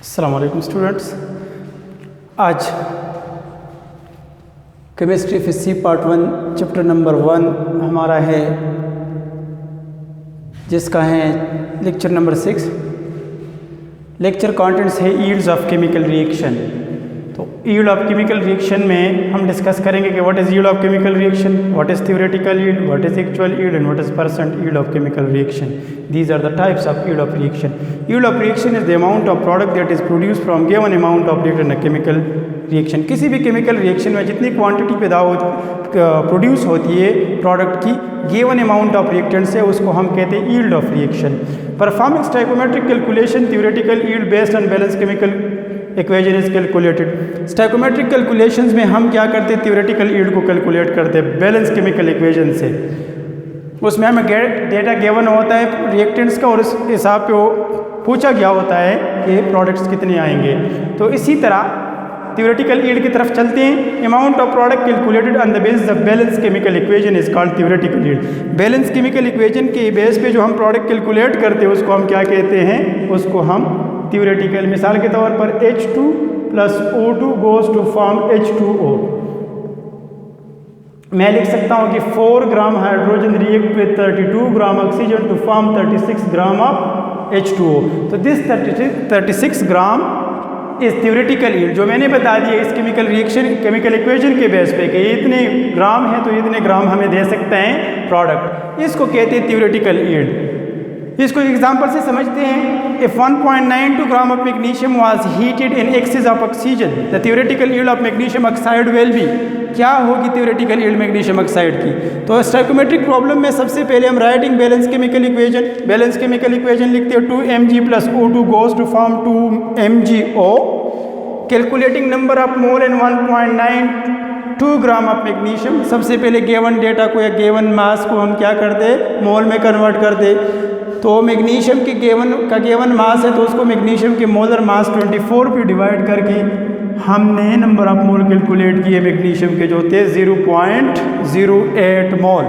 अस्सलाम वालेकुम स्टूडेंट्स। आज chemistry physics part 1 chapter number 1 हमारा है, जिसका है लेक्चर नंबर 6। लेक्चर कंटेंट्स है यील्ड्स ऑफ केमिकल रिएक्शन। तो यील्ड ऑफ केमिकल रिएक्शन में हम डिस्कस करेंगे कि what is yield of chemical reaction, what is theoretical yield, what is actual yield and what is percent yield of chemical reaction. These are the types of yield of reaction. Yield of reaction is the amount of product that is produced from given amount of reactant in a chemical reaction. किसी भी chemical reaction में जितनी quantity produce होती है product की given amount of reactant से, उसको हम कहते हैं yield of reaction. Performing stoichiometric calculation theoretical yield based on balance chemical equation is calculated. Stoichiometric calculations में हम क्या करते हैं, थ्योरेटिकल यील्ड को कैलकुलेट करते हैं बैलेंस केमिकल इक्वेशन से। उसमें हमें डेटा गिवन होता है रिएक्टेंट्स का और उस हिसाब पे वो पूछा गया होता है कि प्रोडक्ट्स कितने आएंगे। तो इसी तरह थ्योरेटिकल यील्ड की तरफ चलते हैं। Amount of product calculated on the basis of balance chemical equation is called theoretical yield. Balance chemical equation के बेस पे जो हम प्रोडक्ट कैलकुलेट करते हैं उसको हम क्या कहते हैं, उसको हम थ्योरेटिकल। मिसाल के तौर पर H2 + O2 goes to form H2O। मैं लिख सकता हूँ कि 4 gram hydrogen react with 32 gram oxygen to form 36 gram of H2O। तो दिस 36 ग्राम इस थ्योरेटिकल यील्ड जो मैंने बता दिया इस केमिकल इक्वेशन के बेस पे कि ये इतने ग्राम है तो इतने ग्राम हमें दे सकते हैं प्रोडक्ट, इसको कहते हैं थ्योरेटिकल यील्ड। इसको एग्जांपल से समझते हैं। If 1.92 gram of magnesium was heated in excess of oxygen, the theoretical yield of magnesium oxide will be. क्या होगी थ्योरेटिकल यील्ड मैग्नीशियम ऑक्साइड की? तो स्टोइकोमेट्रिक प्रॉब्लम में सबसे पहले हम राइटिंग बैलेंस केमिकल इक्वेशन लिखते हैं 2Mg + O2 goes to form 2MgO। Calculating number of mole in 1.92 gram of magnesium. सबसे पहले गिवन डेटा को या गिवन मास को हम क्या करते, मोल में कन्वर्ट करते। तो मैग्नीशियम के गिवन मास है तो उसको मैग्नीशियम के मोलर मास 24 पे डिवाइड करके हमने नंबर ऑफ मोल कैलकुलेट किए मैग्नीशियम के, जो थे 0.08 मोल।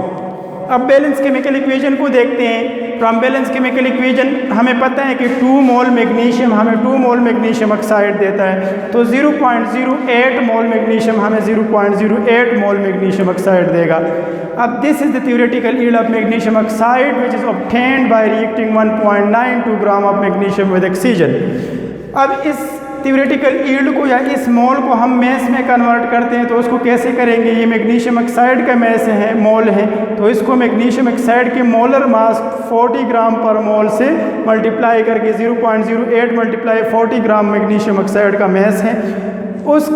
अब बैलेंस केमिकल इक्वेशन को देखते हैं। फ्रॉम बैलेंस केमिकल इक्वेशन हमें पता है कि 2 मोल मैग्नीशियम हमें 2 मोल मैग्नीशियम ऑक्साइड देता है, तो 0.08 मोल मैग्नीशियम हमें 0.08 मोल मैग्नीशियम ऑक्साइड देगा। अब this is the theoretical yield of magnesium oxide which is obtained by reacting 1.92 gram of magnesium with oxygen. अब इस थ्योरेटिकल यील्ड को या इस मोल को हम मैस में कन्वर्ट करते हैं, तो उसको कैसे करेंगे? ये मैग्नीशियम ऑक्साइड का मैस है, मोल है, तो इसको मैग्नीशियम ऑक्साइड के मोलर मास 40 ग्राम पर मोल से मल्टीप्लाई करके 0.08 × 40 ग्राम मैग्नीशियम ऑक्साइड का मैस है, उस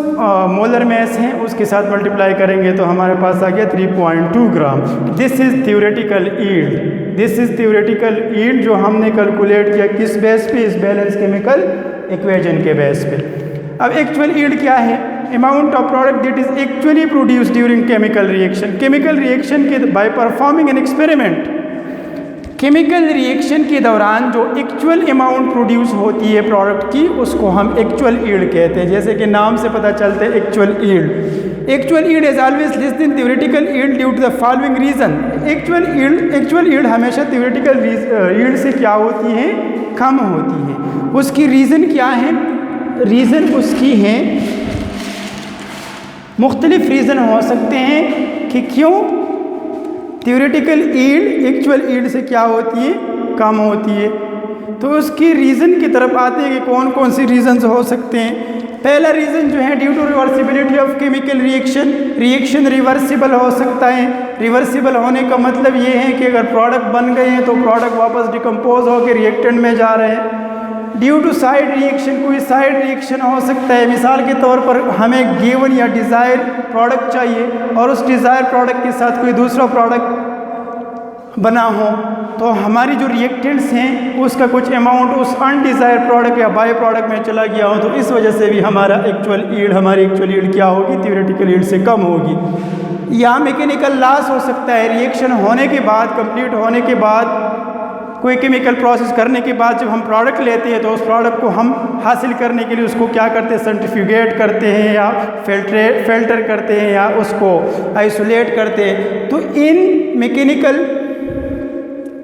मोलर मैस है उसके साथ मल्टीप्लाई करेंगे तो हमारे पास आ गया 3.2 gram. This is theoretical yield जो हमने कैलकुलेट किया किस बेस पे, इस बैलेंस केमिकल इक्वेशन के बेस पे। अब एक्चुअल यील्ड क्या है? Amount of product that is actually produced during chemical reaction के by performing an experiment. Chemical reaction के दौरान जो एक्चुअल अमाउंट प्रोड्यूस होती है प्रोडक्ट की, उसको हम एक्चुअल यील्ड कहते हैं। जैसे कि नाम से पता चलता है actual yield is always less than theoretical yield due to the following reason. Actual yield हमेशा थ्योरेटिकल यील्ड से क्या होती है, कम होती है। उसकी रीज़न क्या है? रीज़न उसकी है, मुख्तलिफ रीज़न हो सकते हैं कि क्यों थ्योरेटिकल यील्ड एक्चुअल यील्ड से क्या होती है, कम होती है। तो उसकी रीज़न की तरफ आते हैं कि कौन कौन सी रीज़न्स हो सकते हैं। पहला रीज़न जो है due to reversibility of chemical reaction reversible हो सकता है। रिवर्सिबल होने का मतलब ये है कि अगर प्रोडक्ट बन गए हैं तो प्रोडक्ट वापस डिकम्पोज होकर रिएक्टेंट में जा रहे हैं। ड्यू टू साइड रिएक्शन, कोई साइड रिएक्शन हो सकता है। मिसाल के तौर पर हमें गिवन या डिज़ायर प्रोडक्ट चाहिए और उस डिज़ायर प्रोडक्ट के साथ कोई दूसरा प्रोडक्ट बना हो, तो हमारी जो रिएक्टेंट्स हैं उसका कुछ अमाउंट उस अनडिज़ायर प्रोडक्ट या बाय प्रोडक्ट में चला गया हो, तो इस वजह से भी हमारी एक्चुअल यील्ड क्या होगी, थ्योरेटिकल यील्ड से कम होगी। या मैकेनिकल लॉस हो सकता है। रिएक्शन होने के बाद, कंप्लीट होने के बाद, कोई केमिकल प्रोसेस करने के बाद जब हम प्रोडक्ट लेते हैं तो उस प्रोडक्ट को हम हासिल करने के लिए उसको क्या करते हैं, सेंट्रीफ्यूगेट करते हैं या फिल्टर करते हैं या उसको आइसोलेट करते हैं। तो इन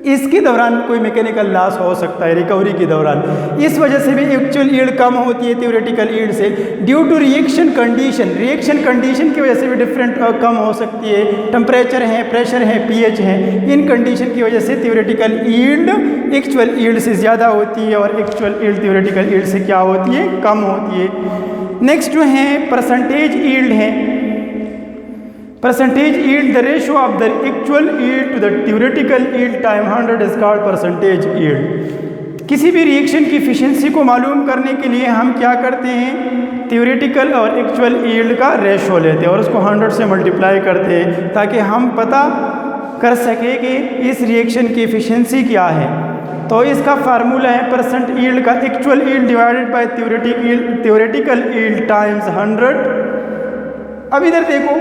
इसके दौरान कोई मैकेनिकल लॉस हो सकता है रिकवरी के दौरान। इस वजह से भी एक्चुअल यील्ड कम होती है थ्योरेटिकल यील्ड से। ड्यू टू रिएक्शन कंडीशन की वजह से भी डिफरेंट कम हो सकती है। टेम्परेचर है, प्रेशर है, pH है, इन कंडीशन की वजह से थ्योरेटिकल यील्ड एक्चुअल यील्ड से ज़्यादा होती है और एक्चुअल यील्ड थ्योरेटिकल यील्ड से क्या होती है, कम होती है। नेक्स्ट जो है परसेंटेज यील्ड है। Percentage yield the ratio of the actual yield to the theoretical yield time 100 is called percentage yield. किसी भी रिएक्शन की एफिशिएंसी को मालूम करने के लिए हम क्या करते हैं, थ्योरेटिकल और एक्चुअल यील्ड का रेशियो लेते हैं और उसको 100 से मल्टीप्लाई करते हैं ताकि हम पता कर सके कि इस रिएक्शन की एफिशिएंसी क्या है। तो इसका फार्मूला है परसेंट यील्ड का actual yield divided by theoretical yield times 100। अब इधर देखो,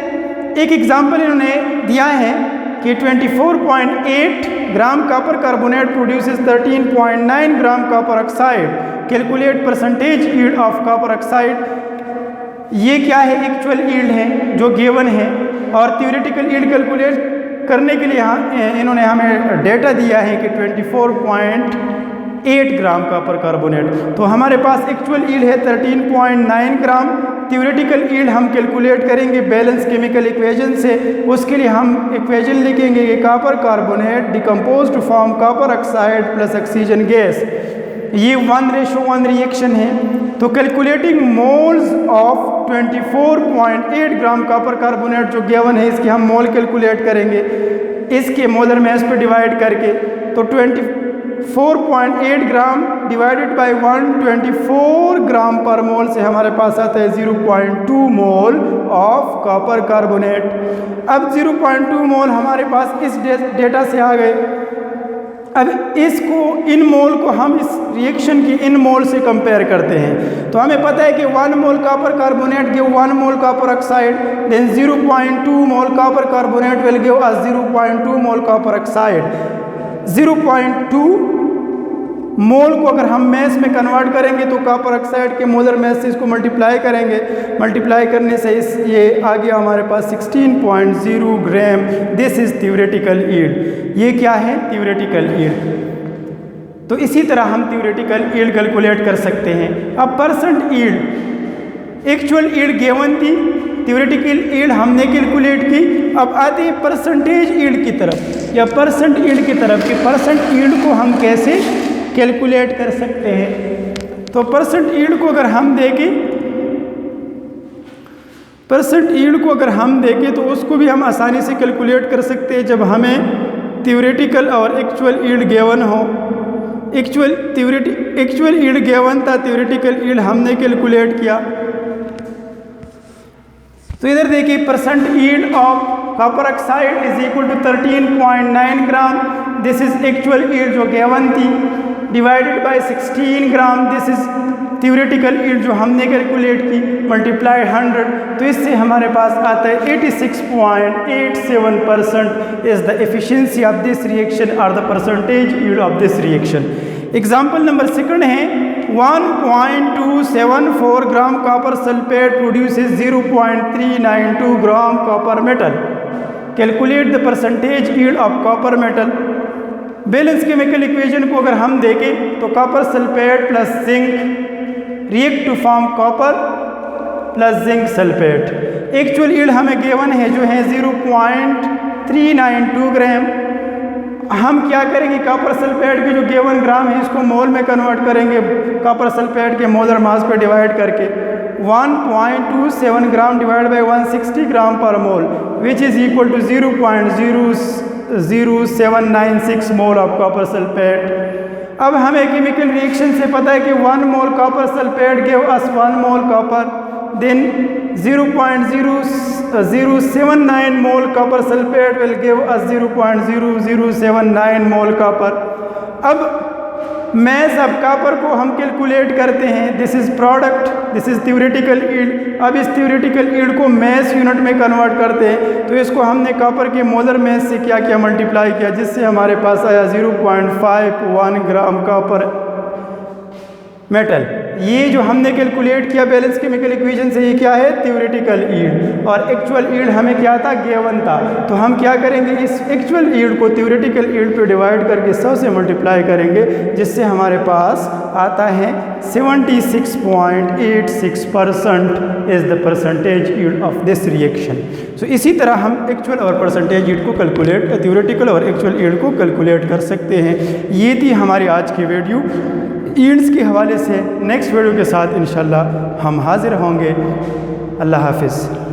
एक एग्जाम्पल इन्होंने दिया है कि 24.8 gram copper carbonate produces 13.9 gram copper oxide. Calculate percentage yield of copper oxide. ये क्या है, एक्चुअल यील्ड है जो गिवन है और थ्योरेटिकल यील्ड कैलकुलेट करने के लिए इन्होंने हमें डेटा दिया है कि 24.8 ग्राम कॉपर कार्बोनेट। तो हमारे पास एक्चुअल यील्ड है 13.9 ग्राम। थ्योरेटिकल यील्ड हम कैलकुलेट करेंगे बैलेंस केमिकल इक्वेशन से। उसके लिए हम इक्वेशन लिखेंगे कि copper carbonate decompose to form copper oxide plus oxygen gas. ये 1:1 रिएक्शन है। तो calculating moles of 24.8 gram copper carbonate जो गिवन है, इसके हम मोल कैलकुलेट करेंगे इसके मोलर मास पे डिवाइड करके। तो 24.8 ग्राम डिवाइडेड बाय 124 ग्राम पर मोल से हमारे पास आता है 0.2 मोल ऑफ कॉपर कार्बोनेट। अब 0.2 मोल हमारे पास इस डेटा से आ गए। अब इसको इन मोल को हम इस रिएक्शन की इन मोल से कंपेयर करते हैं। तो हमें पता है कि 1 mole copper carbonate give 1 mole copper oxide, then 0.2 mole copper carbonate will give us 0.2 mole copper oxide. 0.2 mole को अगर हम मैस में कन्वर्ट करेंगे तो कॉपर ऑक्साइड के मोलर मैस से इसको मल्टीप्लाई करेंगे। मल्टीप्लाई करने से ये आ गया हमारे पास 16.0 gram. This is theoretical yield. ये क्या है, थ्योरेटिकल यील्ड। तो इसी तरह हम थ्योरेटिकल यील्ड कैलकुलेट कर सकते हैं। अब percent yield, actual yield given थी, थ्योरेटिकल यील्ड हमने कैलकुलेट की। अब आते हैं परसेंटेज यील्ड की तरफ या परसेंट यील्ड की तरफ कि परसेंट यील्ड को हम कैसे कैलकुलेट कर सकते हैं। तो परसेंट यील्ड को अगर हम देखें तो उसको भी हम आसानी से कैलकुलेट कर सकते हैं जब हमें थ्योरेटिकल और एक्चुअल यील्ड गिवन हो। एक्चुअल यील्ड गिवन था, थ्योरेटिकल यील्ड हमने कैलकुलेट किया। तो इधर देखिए percent yield of copper oxide is equal to 13.9 gram. This is actual yield जो गिवन थी, divided by 16 gram. This is theoretical yield जो हमने कैलकुलेट की, मल्टीप्लाइड 100। तो इससे हमारे पास आता है 86.87% is the efficiency of this reaction और the percentage yield of this reaction. Example number 2 है 1.274 gram copper sulphate produces 0.392 gram copper metal. Calculate the percentage yield of copper metal. Balance chemical equation को अगर हम देखें तो copper sulphate plus zinc react to form copper plus zinc sulphate. Actual yield हमें given है जो है 0.392 ग्राम। हम क्या करेंगे, कॉपर सल्फेट के जो गिवन ग्राम है इसको मोल में कन्वर्ट करेंगे कॉपर सल्फेट के मोलर मास पे डिवाइड करके। 1.27 ग्राम डिवाइड बाय 160 ग्राम पर mole which is equal to 0.00796 mole of copper sulphate. अब हमें केमिकल रिएक्शन से पता है कि 1 mole copper sulphate give us 1 mole copper, then 0.0079 mole copper sulphate will give us 0.0079 mole copper. अब mass of copper को हम कैलकुलेट करते हैं। This is product, this is theoretical yield. अब इस थ्योरेटिकल यील्ड को मैस यूनिट में convert करते हैं। तो इसको हमने कॉपर के मोलर मैस से क्या किया, मल्टीप्लाई किया, जिससे हमारे पास आया 0.51 ग्राम कॉपर मेटल। ये जो हमने कैलकुलेट किया बैलेंस केमिकल इक्वेशन से, ये क्या है, थ्योरेटिकल यील्ड, और एक्चुअल यील्ड हमें क्या था, गिवन था। तो हम क्या करेंगे, इस एक्चुअल यील्ड को थ्योरेटिकल यील्ड पे डिवाइड करके 100 से मल्टीप्लाई करेंगे, जिससे हमारे पास आता है 76.86% is the percentage yield of this reaction. So इसी तरह हम एक्चुअल और परसेंटेज यील्ड को कैलकुलेट, थ्योरेटिकल और एक्चुअल यील्ड को कैलकुलेट कर सकते हैं। ये थी हमारी आज की वीडियो। यील्ड्स के हवाले से नेक्स्ट वीडियो के साथ इंशाल्लाह हम हाजिर होंगे। अल्लाह हाफिज़।